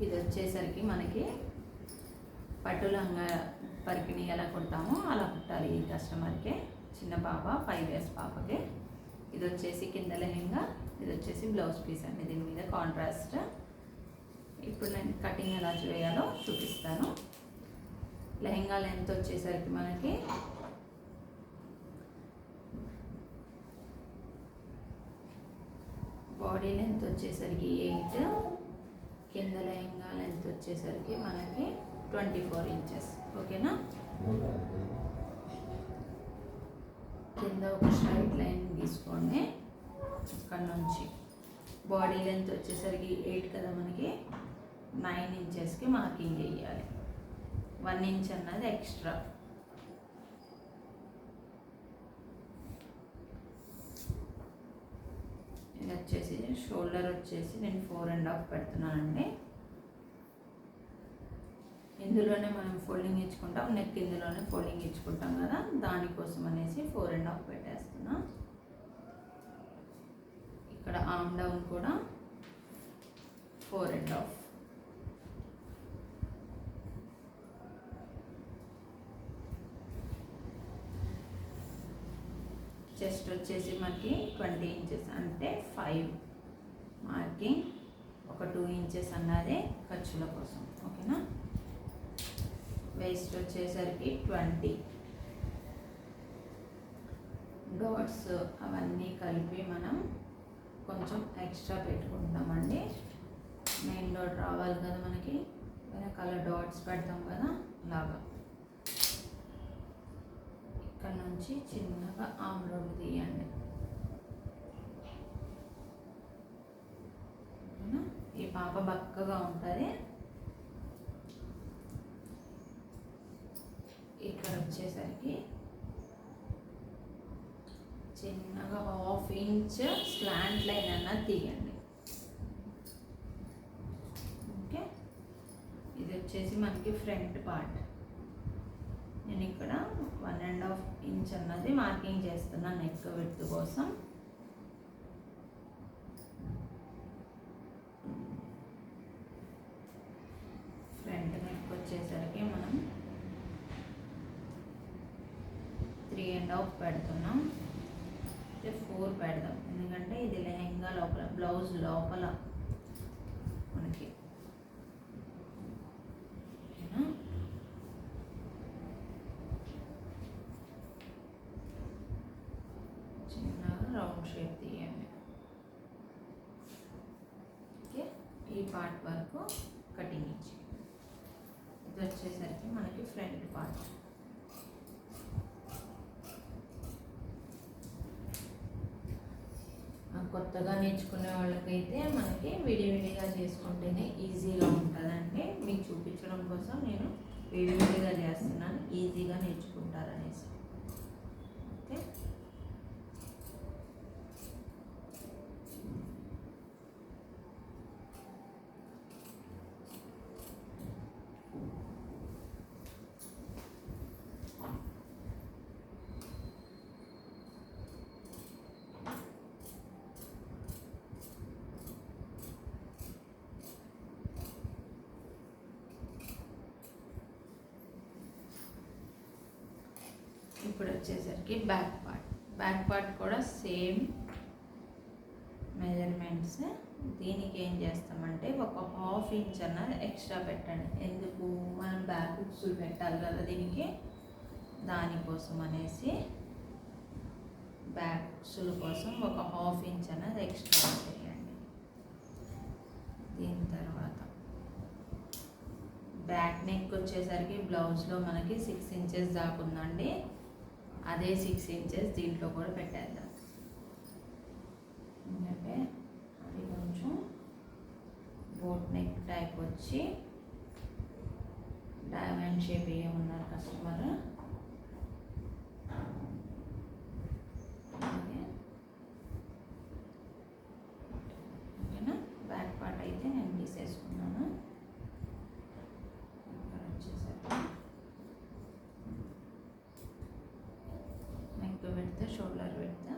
ఇది వచ్చేసరికి మనకి పట్టు లంగా పరికిణి ఎలా కుడతామో అలా కుట్టాలి ఈ కస్టమర్కి. చిన్న పాప 5 years పాపకి. ఇది వచ్చేసి కింద లెహెంగా, ఇది వచ్చేసి బ్లౌజ్ పీస్ అండి. దీని మీద కాంట్రాస్ట్. ఇప్పుడు నేను కటింగ్ ఎలా చేయాలో చూపిస్తాను. లెహెంగా లెంత్ వచ్చేసరికి మనకి బాడీ లెంత్ వచ్చేసరికి 8, కింద లెహెంగా లెంత్ వచ్చేసరికి మనకి 24 inches. ఓకేనా? కింద ఒక స్ట్రైట్ లైన్ తీసుకోండి. ఇక్కడ నుంచి బాడీ లెంత్ వచ్చేసరికి 8 కదా, మనకి 9 inchesకి మార్కింగ్ చేయాలి. 1 inch అన్నది ఎక్స్ట్రా. ఇది వచ్చేసి షోల్డర్ వచ్చేసి నేను 4.5 పెడుతున్నానండి. ఇందులోనే మనం ఫోల్డింగ్ ఇచ్చుకుంటాం, నెక్ ఇందులోనే ఫోల్డింగ్ ఇచ్చుకుంటాం కదా, దానికోసం అనేసి 4.5 పెట్టేస్తున్నా. ఇక్కడ ఆర్మ్ డౌన్ కూడా 4.5. చెస్ట్ వచ్చేసి మనకి 20 inches అంటే 5 మార్కింగ్. ఒక 2 inches అన్నదే ఖర్చుల కోసం. ఓకేనా? వేస్ట్ వచ్చేసరికి 20. డాట్స్ అవన్నీ కలిపి మనం కొంచెం ఎక్స్ట్రా పెట్టుకుంటామండి. మెయిన్ డాట్ రావాలి కదా మనకి, వెనకాల డాట్స్ పెడతాం కదా, అలాగా. ఇక్కడ నుంచి చిన్నగా ఆమ్ రౌండ్ తీయండి. ఈ పాప బక్కగా ఉంటుంది. ఇక్కడ వచ్చేసరికి చిన్నగా 1/2 inch స్లాంట్ లైన్ అన్నది తీయండి. ఓకే, ఇది వచ్చేసి మనకి ఫ్రంట్ పార్ట్. నేను ఇక్కడ 1.5 inch అన్నది మార్కింగ్ చేస్తున్నా నెక్ విడ్త్ కోసం. ఫ్రంట్ నెక్ వచ్చేసరికి మనం 3.5 పెడుతున్నాం. 4 పెడదాం, ఎందుకంటే ఇది లెహెంగా లోపల, బ్లౌజ్ లోపల మనకి. ఓకేనా? చిన్నగా రౌండ్ షేప్ తీయండి. ఓకే, ఈ పార్ట్ వరకు కటింగ్ ఇచ్చి, ఇది వచ్చేసరికి మనకి ఫ్రంట్ పార్ట్. కొత్తగా నేర్చుకునే వాళ్ళకైతే మనకి విడివిడిగా చేసుకుంటేనే ఈజీగా ఉంటుందండి. మీకు చూపించడం కోసం నేను విడివిడిగా చేస్తున్నాను, ఈజీగా నేర్చుకుంటారనేసి. ఓకే, ఇప్పుడు వచ్చేసరికి బ్యాక్ పార్ట్ కూడా సేమ్ మెజర్మెంట్స్. దీనికి ఏం చేస్తామంటే ఒక 1/2 inch అన్నది ఎక్స్ట్రా పెట్టండి. ఎందుకు? మనం బ్యాక్ హుక్స్లు పెట్టాలి కదా దీనికి, దానికోసం అనేసి బ్యాక్ హుక్స్ల కోసం ఒక 1/2 inch అన్నది ఎక్స్ట్రా చేయండి. దీని తర్వాత బ్యాక్ నెక్ వచ్చేసరికి బ్లౌజ్లో మనకి 6 inches దాకా ఉందండి. అదే 6 inches దీంట్లో కూడా పెట్టేద్దాం, ఎందుకంటే అది కొంచెం బోట్ నెక్ టైప్ వచ్చి డైమండ్ షేప్ ఏమన్నారు కస్టమర్. ఓకేనా? బ్యాక్ పార్ట్ అయితే నేను తీసేసుకున్నాను. ఇక్కడ వచ్చేసరికి నెక్ పెడితే షోల్డర్ పెడితే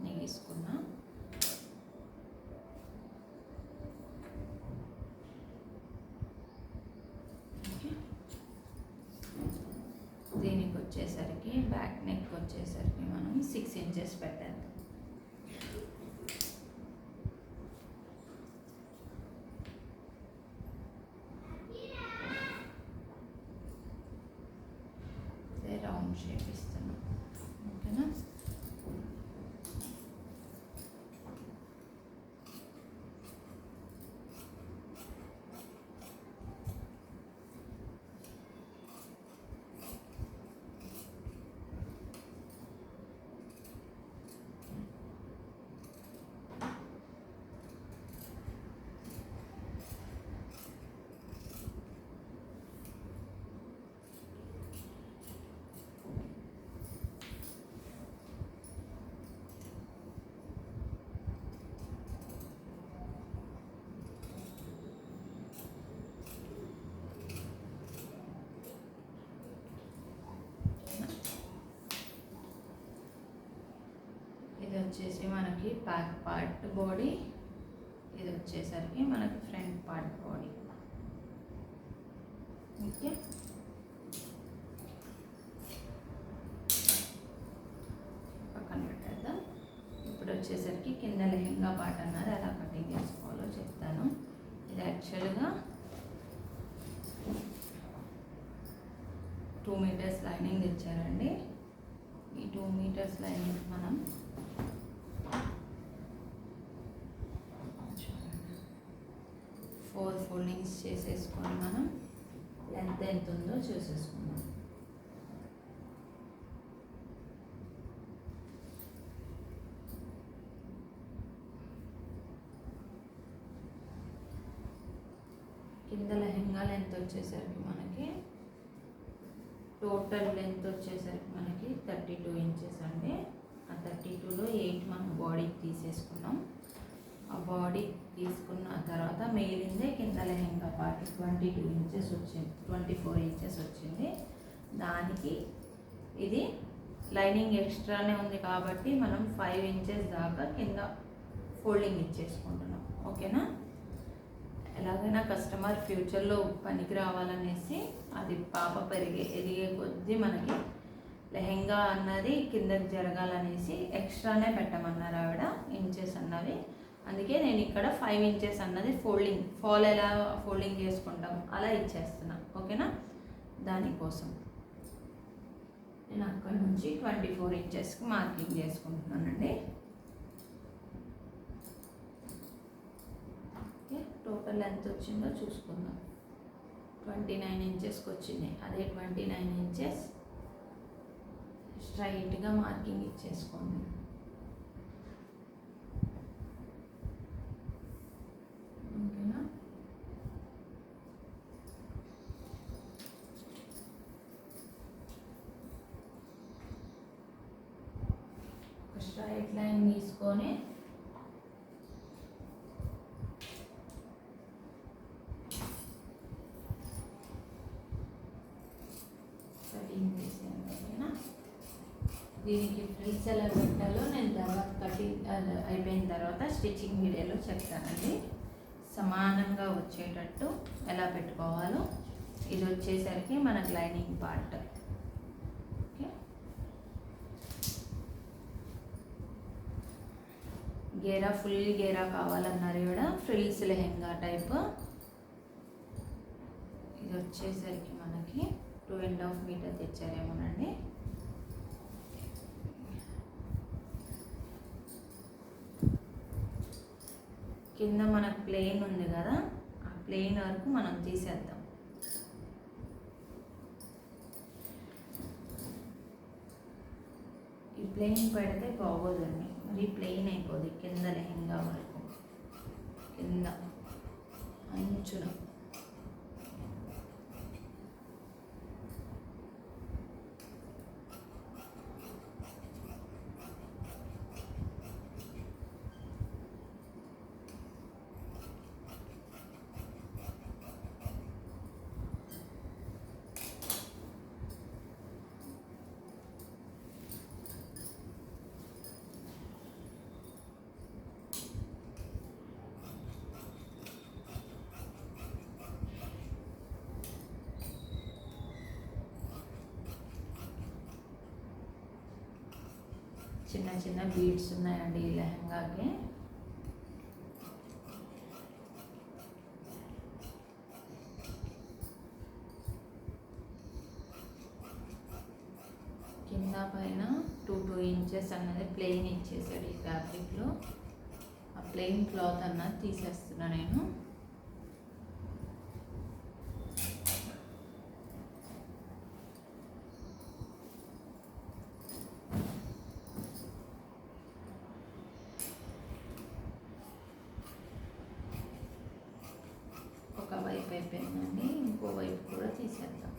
నేను తీసుకున్నా. వచ్చేసరికి బ్యాక్ నెక్ వచ్చేసరికి మనం 6 ఇంచెస్ పెట్టేద్దాం. రౌండ్ షేప్ ఇస్తున్నాం. ఓకేనా? ఇది వచ్చేసి మనకి బ్యాక్ పార్ట్ బాడీ, ఇది వచ్చేసరికి మనకి ఫ్రంట్ పార్ట్ బాడీ. ఓకే, పక్కన పెట్టేద్దాం. ఇప్పుడు వచ్చేసరికి కింద లెహంగా పార్ట్ అన్నది ఎలా కటింగ్ చేసుకోవాలో చెప్తాను. ఇది యాక్చువల్గా 2 మీటర్స్ లైనింగ్ తెచ్చారండి. ఈ 2 మీటర్స్ లైనింగ్ మనం 4 ఫోల్డింగ్స్ చేసేసుకొని మనం లెంత్ ఎంత ఉందో చూసేసుకుందాం. కింద లెహంగా లెంత్ వచ్చేసరికి మనకి టోటల్ లెంత్ వచ్చేసరికి మనకి 32 ఇంచెస్ అండి. ఆ 32లో 8 మనం బాడీకి తీసేసుకున్నాం. ఆ బాడీ తీసుకున్న తర్వాత మిగిలిందే కింద లెహంగా పార్ట్ 22 ఇంచెస్ వచ్చింది, 24 ఇంచెస్ వచ్చింది. దానికి ఇది లైనింగ్ ఎక్స్ట్రానే ఉంది కాబట్టి మనం 5 ఇంచెస్ దాకా కింద ఫోల్డింగ్ ఇచ్చేసుకుంటున్నాం. ఓకేనా? ఎలాగైనా కస్టమర్ ఫ్యూచర్లో పనికి రావాలనేసి అది పాప ఎదిగే కొద్దీ మనకి లెహంగా అన్నది కిందకి జరగాలనేసి ఎక్స్ట్రానే పెట్టమన్నారు ఆవిడ ఇంచెస్ అన్నవి. అందుకే నేను ఇక్కడ 5 ఇంచెస్ అన్నది ఫాల్ ఎలా ఫోల్డింగ్ చేసుకుంటాం అలా ఇచ్చేస్తున్నా. ఓకేనా? దానికోసం నేను అక్కడ నుంచి 24 ఇంచెస్కి మార్కింగ్ చేసుకుంటున్నానండి. టోటల్ ఎంత వచ్చిందో చూసుకుందాం. 29 ఇంచెస్కి వచ్చింది. అదే 29 ఇంచెస్ స్ట్రైట్గా మార్కింగ్ ఇచ్చేసుకోండి. ఓకేనా? ఒక స్ట్రైట్ లైన్ తీసుకొని దీనికి ఫ్రిల్స్ ఎలా పెట్టాలో నేను తర్వాత కటింగ్ అయిపోయిన తర్వాత స్టిచ్చింగ్ వీడియోలో చెప్తానండి. సమానంగా వచ్చేటట్టు ఎలా పెట్టుకోవాలో. ఇది వచ్చేసరికి మనకు లైనింగ్ పార్ట్. ఓకే, గేరా ఫుల్ గేరా కావాలన్నారు కూడా ఫ్రిల్స్ లెహెంగా టైప్. ఇది వచ్చేసరికి మనకి 2.5 మీటర్ తెచ్చారేమోనండి. కింద మనకు ప్లెయిన్ ఉంది కదా, ఆ ప్లెయిన్ వరకు మనం తీసేద్దాం. ఈ ప్లెయిన్ పెడితే బాగోదండి, మరి ప్లెయిన్ అయిపోద్ది. కింద లెహంగా వరకు కింద అంచున చిన్న చిన్న బీడ్స్ ఉన్నాయండి ఈ లెహంగాకి. కింద పైన 2 ఇంచెస్ అన్నది ప్లెయిన్ ఇచ్చేసాడు ఈ ఫ్యాబ్రిక్లో. ఆ ప్లెయిన్ క్లాత్ అన్నది తీసేస్తున్నా నేను. ఒక వైపు అయిపోయిందండి, ఇంకో వైపు కూడా తీసేద్దాం.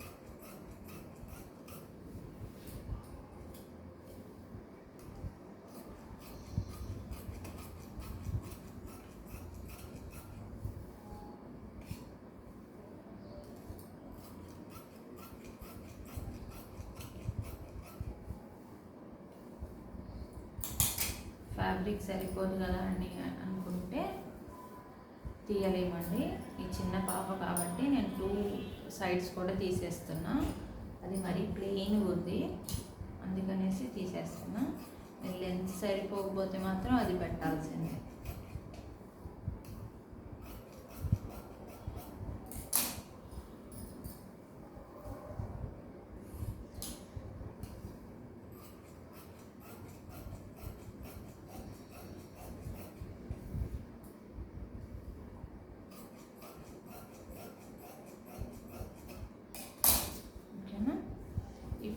ఫ్యాబ్రిక్ సరిపోదు కదా అండి అనుకుంటే తీయలేమండి. ఈ చిన్న పాప కాబట్టి నేను 2 సైడ్స్ కూడా తీసేస్తున్నా. అది మరీ ప్లెయిన్ ఉంది, అందుకనేసి తీసేస్తున్నా. లెంత్ సరిపోకపోతే మాత్రం అది పెట్టాల్సిందే.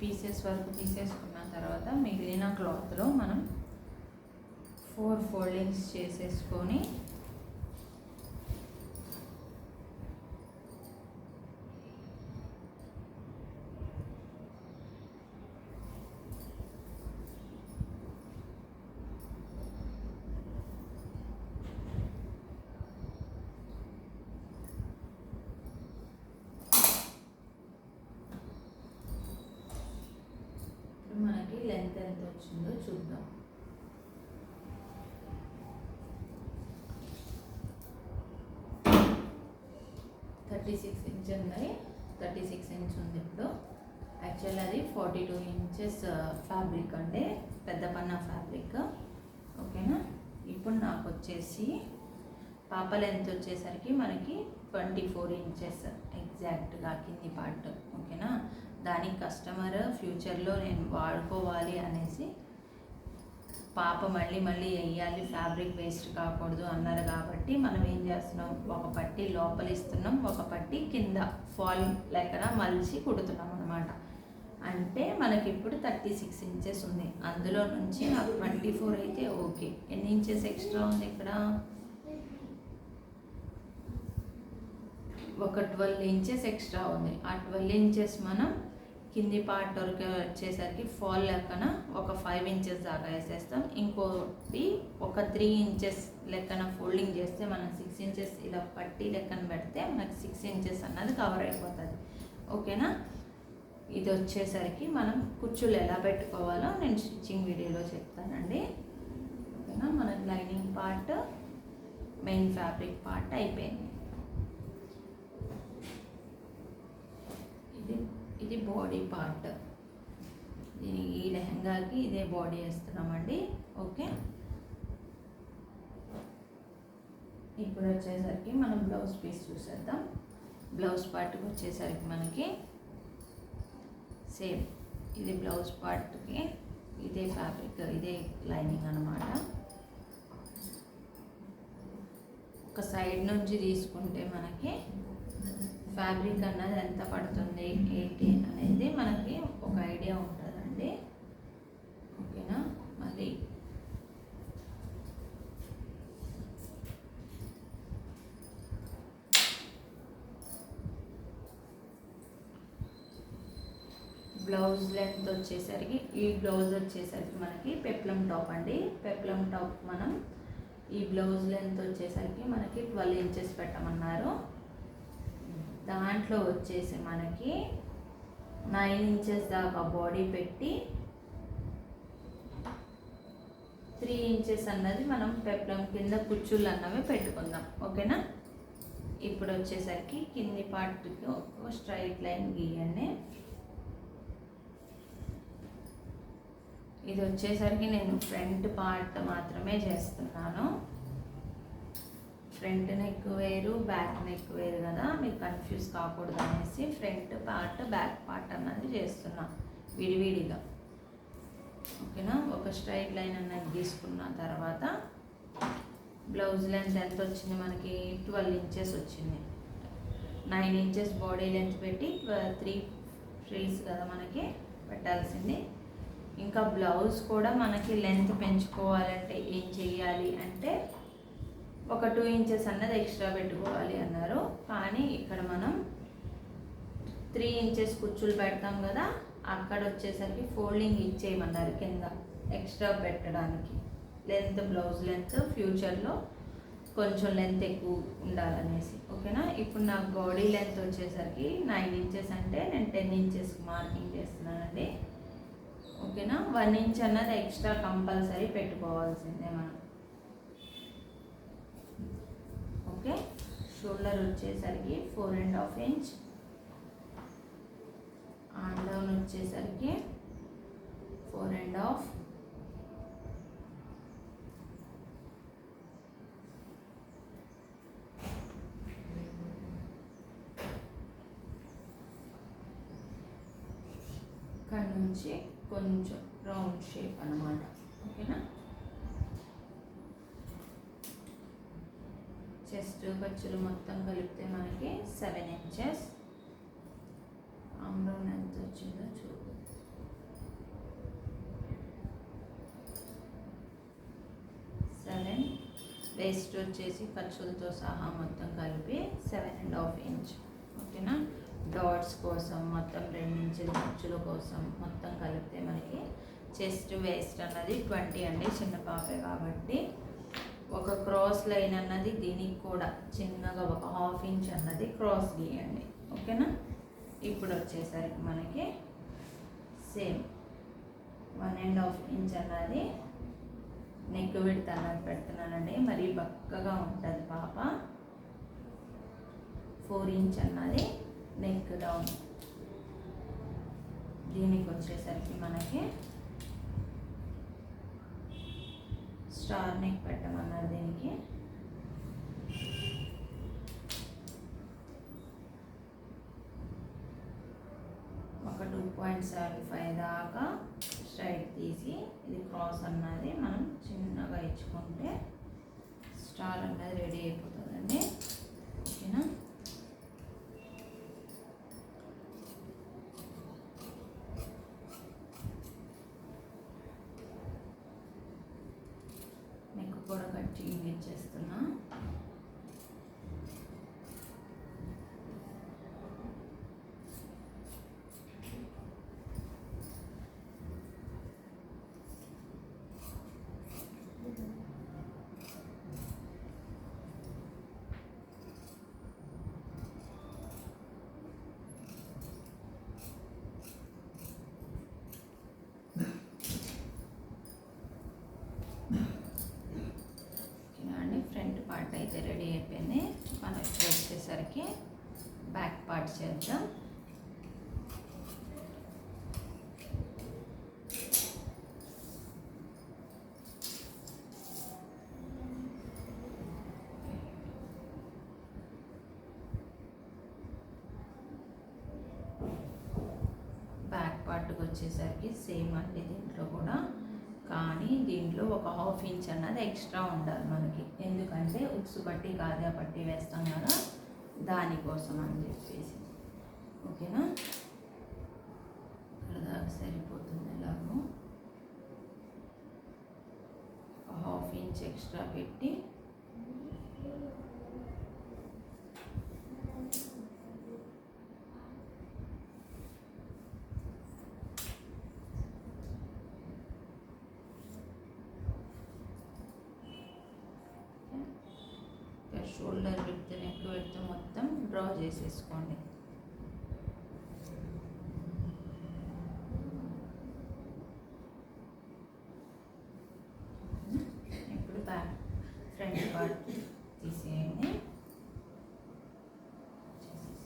పీసెస్ వరకు తీసేసుకున్న తర్వాత మిగిలిన క్లాత్లో మనం 4 ఫోల్డింగ్స్ చేసేసుకొని మనకి లెంత్ ఎంత వచ్చిందో చూద్దాం. థర్టీ 36 ఇంచ్ ఉంది. 36 ఇంచ్ ఉంది ఇప్పుడు. యాక్చువల్ అది 42 ఇంచెస్ ఫ్యాబ్రిక్ అండి, పెద్ద పన్నా ఫ్యాబ్రిక్. ఓకేనా. ఇప్పుడు నాకు వచ్చేసి పాప లెంత్ వచ్చేసరికి మనకి 24 ఇంచెస్ ఎగ్జాక్ట్గా కింది పార్ట్. ఓకేనా. దానికి కస్టమర్ ఫ్యూచర్లో నేను వాడుకోవాలి అనేసి పాప మళ్ళీ వేయాలి, ఫ్యాబ్రిక్ వేస్ట్ కాకూడదు అన్నారు కాబట్టి మనం ఏం చేస్తున్నాం, ఒక పట్టి లోపల ఇస్తున్నాం, ఒక పట్టి కింద ఫాల్ లెక్కన మలిచి కుడుతున్నాం అనమాట. అంటే మనకి ఇప్పుడు 36 ఇంచెస్ ఉంది, అందులో నుంచి నాకు 24 అయితే ఓకే. ఎన్ని ఇంచెస్ ఎక్స్ట్రా ఉంది ఇక్కడ, ఒక 12 ఇంచెస్ ఎక్స్ట్రా ఉంది. ఆ 12 ఇంచెస్ మనం కింది పార్ట్ వరకు వచ్చేసరికి ఫాల్ లెక్కన ఒక 5 ఇంచెస్ దాకా వేసేస్తాం. ఇంకోటి ఒక 3 ఇంచెస్ లెక్కన ఫోల్డింగ్ చేస్తే మనం 6 ఇంచెస్ ఇలా పట్టి లెక్కన పెడితే మనకి 6 ఇంచెస్ అన్నది కవర్ అయిపోతుంది. ఓకేనా. ఇది వచ్చేసరికి మనం కుచ్చులు ఎలా పెట్టుకోవాలో నేను స్టిచ్చింగ్ వీడియోలో చెప్తానండి. ఓకేనా. మనకి lining part, main fabric part అయిపోయింది. ఇది బాడీ పార్ట్. ఈ లెహంగాకి ఇదే బాడీ వేస్తున్నామండి. ఓకే. ఇప్పుడు వచ్చేసరికి మనం బ్లౌజ్ పీస్ చూసేద్దాం. బ్లౌజ్ పార్ట్కి వచ్చేసరికి మనకి సేమ్ ఇది బ్లౌజ్ పార్ట్కి ఇదే ఫ్యాబ్రిక్, ఇదే లైనింగ్ అన్నమాట. ఒక సైడ్ నుంచి తీసుకుంటే మనకి ఫ్యాబ్రిక్ అన్నది ఎంత పడుతుంది ఏంటి అనేది మనకి ఒక ఐడియా ఉంటుందండి. ఓకేనా. మళ్ళీ బ్లౌజ్ లెంత్ వచ్చేసరికి, ఈ బ్లౌజ్ వచ్చేసరికి మనకి పెప్లం టాప్ అండి. పెప్లం టాప్ మనం ఈ బ్లౌజ్ లెంత్ వచ్చేసరికి మనకి 12 ఇంచెస్ పెట్టమన్నారు. దాంట్లో వచ్చేసి మనకి 9 ఇంచెస్ దాకా బాడీ పెట్టి 3 ఇంచెస్ అన్నది మనం పెప్లం కింద కుచ్చులు అన్నవి పెట్టుకుందాం. ఓకేనా. ఇప్పుడు వచ్చేసరికి కింది పార్ట్కి ఒక స్ట్రైట్ లైన్ గీయండి. ఇది వచ్చేసరికి నేను ఫ్రంట్ పార్ట్ మాత్రమే చేస్తున్నాను. ఫ్రంట్ నెక్ వేరు, బ్యాక్ నెక్ వేరు కదా, మీకు కన్ఫ్యూజ్ కాకూడదు అనేసి ఫ్రంట్ పార్ట్ బ్యాక్ పార్ట్ అన్నది చేస్తున్నా విడివిడిగా. ఓకేనా. ఒక స్ట్రైట్ లైన్ అన్నది తీసుకున్న తర్వాత బ్లౌజ్ లెంత్ ఎంత వచ్చింది మనకి, 12 ఇంచెస్ వచ్చింది. 9 ఇంచెస్ బాడీ లెంత్ పెట్టి 3 ఫ్రీస్ కదా మనకి పెట్టాల్సింది. ఇంకా బ్లౌజ్ కూడా మనకి లెంత్ పెంచుకోవాలంటే ఏం చెయ్యాలి అంటే ఒక 2 ఇంచెస్ అన్నది ఎక్స్ట్రా పెట్టుకోవాలి అన్నారు. కానీ ఇక్కడ మనం 3 ఇంచెస్ కుచ్చులు పెడతాం కదా, అక్కడ వచ్చేసరికి ఫోల్డింగ్ ఇచ్చేయమన్నారు కింద ఎక్స్ట్రా పెట్టడానికి. లెంత్ బ్లౌజ్ లెంత్ ఫ్యూచర్లో కొంచెం లెంత్ ఎక్కువ ఉండాలనేసి. ఓకేనా. ఇప్పుడు నాకు బాడీ లెంత్ వచ్చేసరికి 9 ఇంచెస్ అంటే నేను 10 ఇంచెస్ మార్కింగ్ చేస్తున్నానండి. ఓకేనా. 1 ఇంచ్ అన్నది ఎక్స్ట్రా కంపల్సరీ పెట్టుకోవాల్సిందే మనం. ఓకే. షోల్డర్ వచ్చేసరికి 4.5 ఇంచ్, ఆర్మ్ డౌన్ వచ్చేసరికి 4.5, ఇక్కడ నుంచి కొంచెం రౌండ్ షేప్ అన్నమాట. ఓకేనా. చెస్ట్ ఖర్చులు మొత్తం కలిపితే మనకి 7 ఇంచెస్. ఆర్మ్ డౌన్ ఎంత వచ్చిందో చూద్దాం. 7. వేస్ట్ వచ్చేసి ఖర్చులతో సహా మొత్తం కలిపి 7.5 ఇంచ్. ఓకేనా. డాట్స్ కోసం మొత్తం 2 ఇంచుల ఖర్చుల కోసం మొత్తం కలిపితే మనకి చెస్ట్ వేస్ట్ అన్నది 20 అండి. చిన్న పాపే కాబట్టి ఒక క్రాస్ లైన్ అన్నది దీనికి కూడా చిన్నగా ఒక 1/2 ఇంచ్ అన్నది క్రాస్ గీయండి. ఓకేనా. ఇప్పుడు వచ్చేసరికి మనకి సేమ్ 1.5 ఇంచ్ అన్నది నెక్ విడ్త్ అన్నది పెడుతున్నానండి. మరీ బక్కగా ఉంటుంది పాప. 4 ఇంచ్ అన్నది నెక్ డౌన్. దీనికి వచ్చేసరికి మనకి స్టార్ నెక్ పెట్టమన్నారు. దీనికి ఒక 2.75 దాకా స్ట్రైట్ తీసి ఇది క్రాస్ అన్నది మనం చిన్నగా ఇచ్చుకుంటే స్టార్ అన్నది రెడీ అయిపోతుందండి. ఓకేనా. నెక్ కూడా కటింగ్ ఇచ్చేస్తున్నా. ఫ్రంట్ పార్ట్ అయితే రెడీ అయిపోయింది. మనం ఇప్పుడు వచ్చేసరికి బ్యాక్ పార్ట్ చేద్దాం. బ్యాక్ పార్ట్కి వచ్చేసరికి సేమ్ అండి దీంట్లో కూడా, కానీ దీంట్లో ఒక 1/2 ఇంచ్ అన్నది ఎక్స్ట్రా ఉండాలి మనకి. ఎందుకంటే ఉక్సు పట్టి కాజా పట్టి వేస్తాం కదా, దానికోసం అని చెప్పేసి. ఓకేనా. ఇక్కడ దాకా సరిపోతుంది. ఎలాగో 1/2 ఇంచ్ ఎక్స్ట్రా పెట్టి షోల్డర్ విడ్త్ నెక్ విడ్త్ మొత్తం డ్రా చేసేసుకోండి. ఇప్పుడు బ్యాక్ ఫ్రంట్ పార్ట్ తీసేయండి.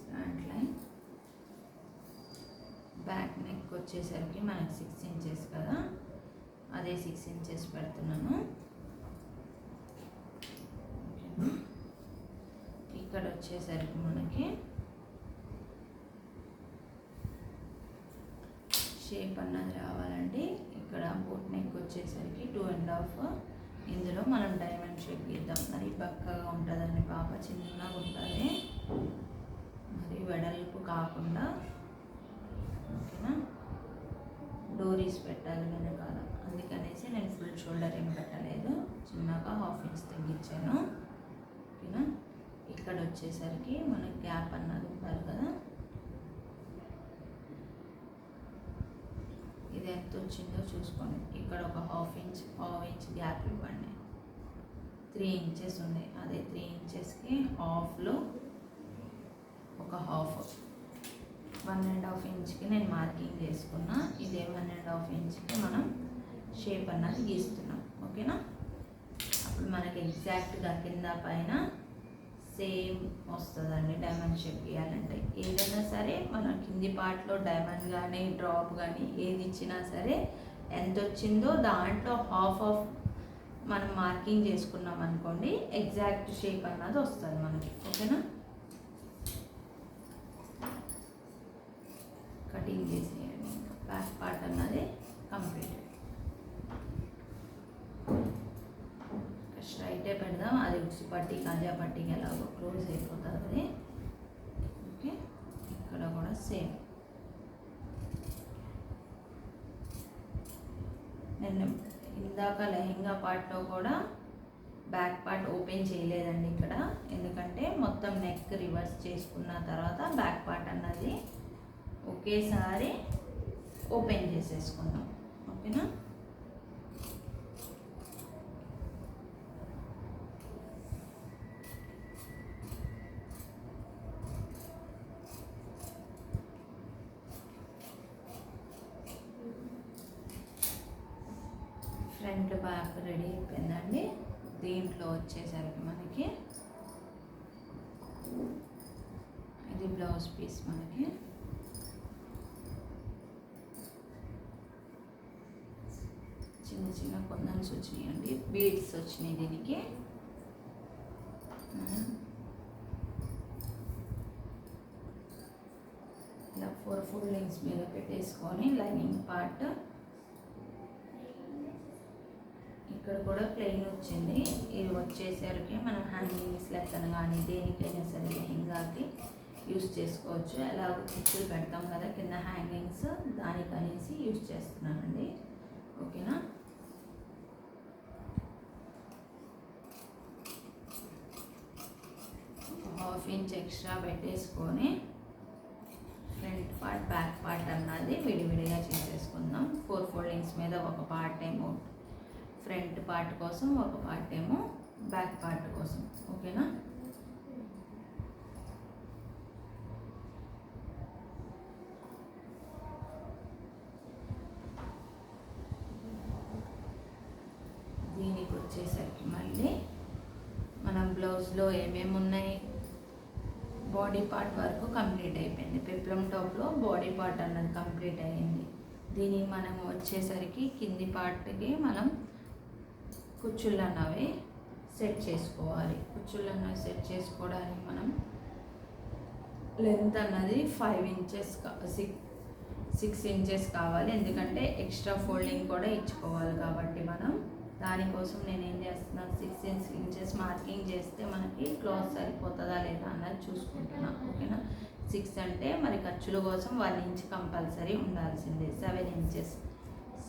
Front line. బ్యాక్ నెక్ వచ్చేసరికి మనకి 6 ఇంచెస్ కదా, అదే 6 ఇంచెస్ పెడుతున్నాను. ఇక్కడ వచ్చేసరికి మనకి షేప్ అన్నది రావాలండి. ఇక్కడ బోట్ నెక్ వచ్చేసరికి 2.5. ఇందులో మనం డైమండ్ షేప్ గీద్దాం. మరి బక్కగా ఉంటుందండి పాప, చిన్నగా ఉంటుంది, మరి వెడల్పు కాకుండా. ఓకేనా, డోరీస్ పెట్టాలి వెనకాల, అందుకనేసి నేను ఫుల్ షోల్డర్ ఏం పెట్టలేదు, చిన్నగా 1/2 ఇంచ్ తగ్గించాను. ఓకేనా, ఇక్కడ వచ్చేసరికి మనకి గ్యాప్ అన్నది ఉండాలి కదా, ఇది ఎంత వచ్చిందో చూసుకోండి. ఇక్కడ ఒక 1/2 ఇంచ్ గ్యాప్ ఇవ్వండి. 3 ఇంచెస్ ఉన్నాయి, అదే 3 ఇంచెస్కి హాఫ్లో ఒక హాఫ్ 1.5 ఇంచ్కి నేను మార్కింగ్ చేసుకున్నా. ఇదే 1.5 ఇంచ్కి మనం షేప్ అన్నది గీస్తున్నాం. ఓకేనా, అప్పుడు మనకి ఎగ్జాక్ట్గా కింద పైన సేమ్ వస్తుందండి. డైమండ్ షేప్ గీయాలంటే ఏదైనా సరే మనం కింది పార్ట్లో డైమండ్ కానీ డ్రాప్ కానీ ఏది ఇచ్చినా సరే ఎంత వచ్చిందో దాంట్లో హాఫ్ మనం మార్కింగ్ చేసుకున్నాం అనుకోండి, ఎగ్జాక్ట్ షేప్ అన్నది వస్తుంది మనకి. ఓకేనా, కటింగ్ చేసేయండి. బ్యాక్ పార్ట్ అన్నది కంప్లీట్. స్ట్రైటే పెడదాం, అది ఉక్సి పట్టి కాజా పట్టికి ఎలాగో క్లోజ్ అయిపోతుంది. ఓకే, ఇక్కడ కూడా సేమ్. నేను ఇందాక లెహెంగా పార్ట్లో కూడా బ్యాక్ పార్ట్ ఓపెన్ చేయలేదండి ఇక్కడ, ఎందుకంటే మొత్తం నెక్ రివర్స్ చేసుకున్న తర్వాత బ్యాక్ పార్ట్ అన్నది ఒకేసారి ఓపెన్ చేసేసుకుందాం. ఓకేనా, ఫ్రంట్ బ్యాక్ రెడీ అయిపోయిందండి. దీంట్లో వచ్చేసరికి మనకి ఇది బ్లౌజ్ పీస్, మనకి చిన్న చిన్న కొందన్స్ వచ్చినాయండి, బీడ్స్ వచ్చినాయి. దీనికి ఇలా 4 ఫోల్డింగ్స్ మీద పెట్టేసుకొని లైనింగ్ పార్ట్ ఇక్కడ కూడా ప్లెయిన్ వచ్చింది. ఇది వచ్చేసరికి మనం హ్యాంగింగ్స్ లెక్కన కానీ దేనికైనా సరే లెహంగాకి యూస్ చేసుకోవచ్చు. ఎలా కుచ్చులు పెడతాం కదా కింద హ్యాంగింగ్స్, దానికనేసి యూస్ చేస్తున్నానండి. ఓకేనా, హాఫ్ ఇంచ్ ఎక్స్ట్రా పెట్టేసుకొని ఫ్రంట్ పార్ట్ బ్యాక్ పార్ట్ అన్నది విడివిడిగా చేసేసుకుందాం. 4 ఫోల్డింగ్స్ మీద ఒక పార్ట్ ఏమో ఫ్రంట్ పార్ట్ కోసం, ఒక పార్ట్ ఏమో బ్యాక్ పార్ట్ కోసం. ఓకేనా, దీనికి వచ్చేసరికి మళ్ళీ మనం బ్లౌజ్లో ఏమేమి ఉన్నాయి, బాడీ పార్ట్ వరకు కంప్లీట్ అయిపోయింది. పెప్లం టాప్లో బాడీ పార్ట్ అన్నది కంప్లీట్ అయ్యింది. దీనికి మనం వచ్చేసరికి కింది పార్ట్కి మనం కుచ్చుళ్ళు అన్నవి సెట్ చేసుకోవాలి. కుచ్చుళ్ళు అన్నవి సెట్ చేసుకోవడానికి మనం లెంత్ అన్నది 5 ఇంచెస్ 6 ఇంచెస్ కావాలి, ఎందుకంటే ఎక్స్ట్రా ఫోల్డింగ్ కూడా ఇచ్చుకోవాలి కాబట్టి మనం దానికోసం నేను ఏం చేస్తున్నాను, 6 ఇంచెస్ మార్కింగ్ చేస్తే మనకి క్లాత్ సరిపోతుందా లేదా అన్నది చూసుకుంటున్నా. ఓకేనా, 6 అంటే మరి ఖర్చుల కోసం 1 ఇంచ్ కంపల్సరీ ఉండాల్సిందే. 7 ఇంచెస్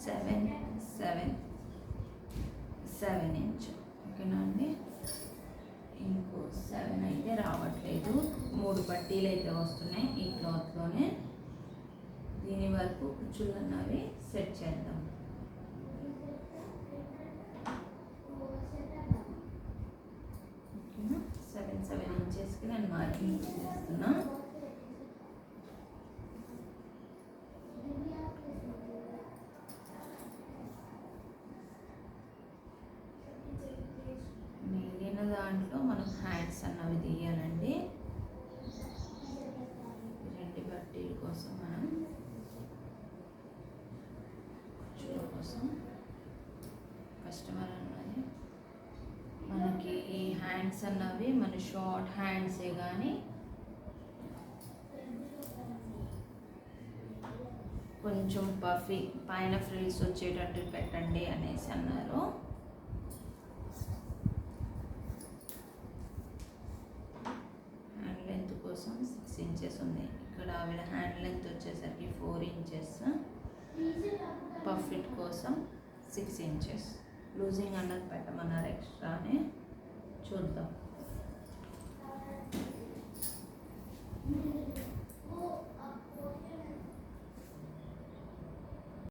7 ఇంచ్. ఓకేనా అండి, ఇంకో 7 అయితే రావట్లేదు, 3 పట్టీలు అయితే వస్తున్నాయి ఈ క్లాత్లోనే. దీని వరకు కుచ్చులు అన్నవి సెట్ చేద్దాం. ఓకేనా, 7 ఇంచెస్కి నేను మార్కింగ్ చేస్తున్నా. మిగిలిన దాంట్లో మనం హ్యాండ్స్ అన్నవి తీయాలండి. 2 పట్టీల కోసం మనం కుచ్చుల కోసం హ్యాండ్స్ అన్నవి మన షార్ట్ హ్యాండ్సే కానీ కొంచెం పఫీ పైన ఫ్రిల్స్ వచ్చేటట్టు పెట్టండి అనేసి అన్నారు. హ్యాండ్ లెంత్ కోసం 6 ఇంచెస్ ఉంది. ఇక్కడ ఆవిడ హ్యాండ్ లెంత్ వచ్చేసరికి 4 ఇంచెస్, పఫ్ ఫిట్ కోసం 6 ఇంచెస్. లూజింగ్ అన్నది పెట్టమన్నారు ఎక్స్ట్రానే. చూద్దాం.